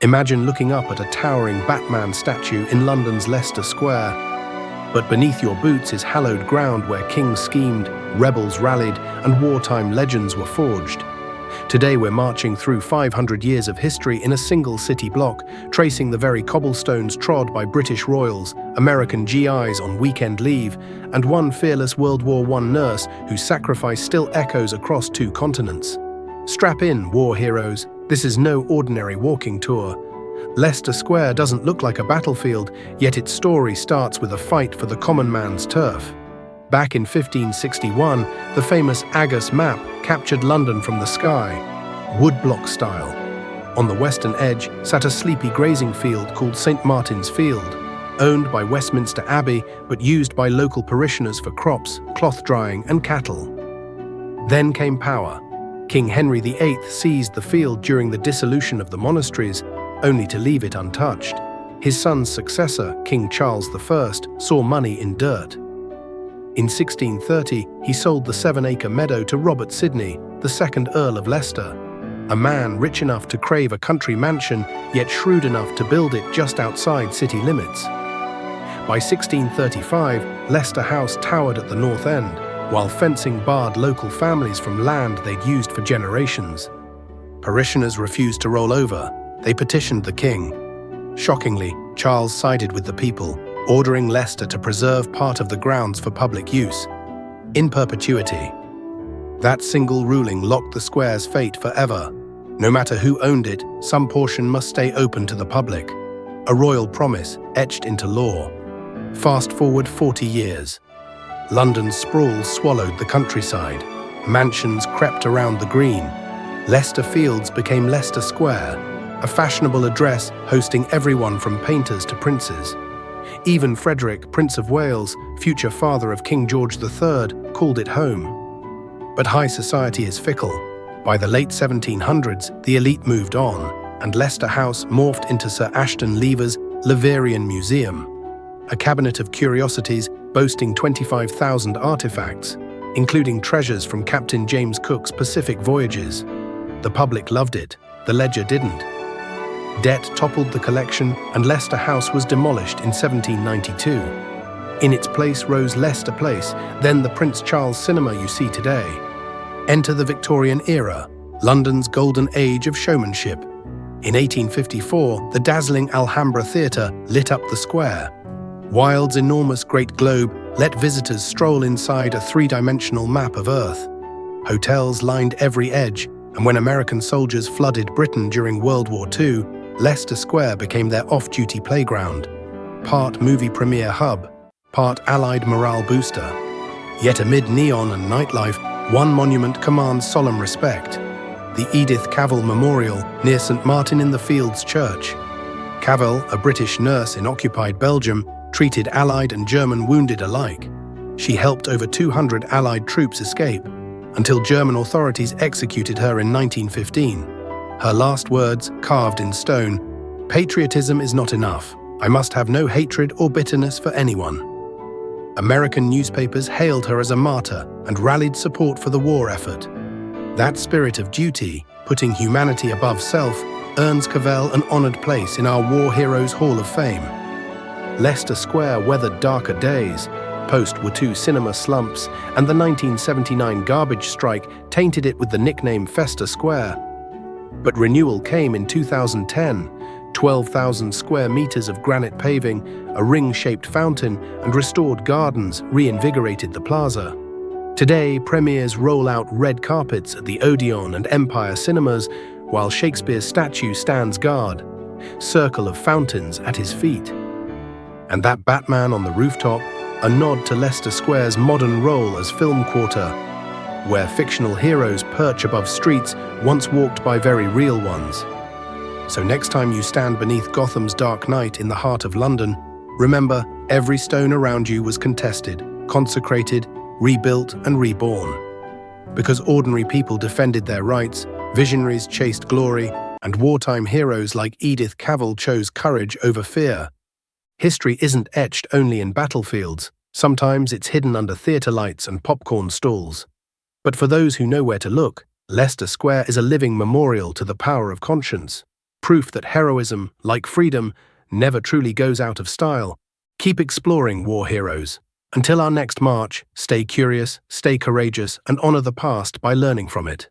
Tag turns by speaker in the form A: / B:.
A: Imagine looking up at a towering Batman statue in London's Leicester Square. But beneath your boots is hallowed ground where kings schemed, rebels rallied, and wartime legends were forged. Today we're marching through 500 years of history in a single city block, tracing the very cobblestones trod by British royals, American GIs on weekend leave, and one fearless World War I nurse whose sacrifice still echoes across 2 continents. Strap in, war heroes. This is no ordinary walking tour. Leicester Square doesn't look like a battlefield, yet its story starts with a fight for the common man's turf. Back in 1561, the famous Argus map captured London from the sky, woodblock style. On the western edge sat a sleepy grazing field called St. Martin's Field, owned by Westminster Abbey but used by local parishioners for crops, cloth drying, and cattle. Then came power. King Henry VIII seized the field during the dissolution of the monasteries, only to leave it untouched. His son's successor, King Charles I, saw money in dirt. In 1630, he sold the 7-acre meadow to Robert Sidney, the 2nd Earl of Leicester, a man rich enough to crave a country mansion, yet shrewd enough to build it just outside city limits. By 1635, Leicester House towered at the north end, while fencing barred local families from land they'd used for generations. Parishioners refused to roll over. They petitioned the king. Shockingly, Charles sided with the people, ordering Leicester to preserve part of the grounds for public use, in perpetuity. That single ruling locked the square's fate forever. No matter who owned it, some portion must stay open to the public. A royal promise etched into law. Fast forward 40 years. London's sprawl swallowed the countryside. Mansions crept around the green. Leicester Fields became Leicester Square, a fashionable address hosting everyone from painters to princes. Even Frederick, Prince of Wales, future father of King George III, called it home. But high society is fickle. By the late 1700s, the elite moved on, and Leicester House morphed into Sir Ashton Lever's Leverian Museum, a cabinet of curiosities boasting 25,000 artifacts, including treasures from Captain James Cook's Pacific voyages. The public loved it, the ledger didn't. Debt toppled the collection, and Leicester House was demolished in 1792. In its place rose Leicester Place, then the Prince Charles Cinema you see today. Enter the Victorian era, London's golden age of showmanship. In 1854, the dazzling Alhambra Theatre lit up the square. Wilde's enormous Great Globe let visitors stroll inside a 3-dimensional map of Earth. Hotels lined every edge, and when American soldiers flooded Britain during World War II, Leicester Square became their off-duty playground, part movie premiere hub, part Allied morale booster. Yet amid neon and nightlife, one monument commands solemn respect: the Edith Cavell Memorial near St. Martin-in-the-Fields Church. Cavell, a British nurse in occupied Belgium, treated Allied and German wounded alike. She helped over 200 Allied troops escape, until German authorities executed her in 1915. Her last words, carved in stone: "Patriotism is not enough. I must have no hatred or bitterness for anyone." American newspapers hailed her as a martyr and rallied support for the war effort. That spirit of duty, putting humanity above self, earns Cavell an honored place in our War Heroes Hall of Fame. Leicester Square weathered darker days. Post-War II cinema slumps and the 1979 garbage strike tainted it with the nickname Festa Square. But renewal came in 2010. 12,000 square meters of granite paving, a ring-shaped fountain, and restored gardens reinvigorated the plaza. Today, premieres roll out red carpets at the Odeon and Empire cinemas, while Shakespeare's statue stands guard, circle of fountains at his feet. And that Batman on the rooftop, a nod to Leicester Square's modern role as film quarter, where fictional heroes perch above streets once walked by very real ones. So next time you stand beneath Gotham's dark night in the heart of London, remember, every stone around you was contested, consecrated, rebuilt and reborn. Because ordinary people defended their rights, visionaries chased glory, and wartime heroes like Edith Cavell chose courage over fear. History isn't etched only in battlefields. Sometimes it's hidden under theatre lights and popcorn stalls. But for those who know where to look, Leicester Square is a living memorial to the power of conscience. proof that heroism, like freedom, never truly goes out of style. Keep exploring, war heroes. Until our next march, stay curious, stay courageous, and honor the past by learning from it.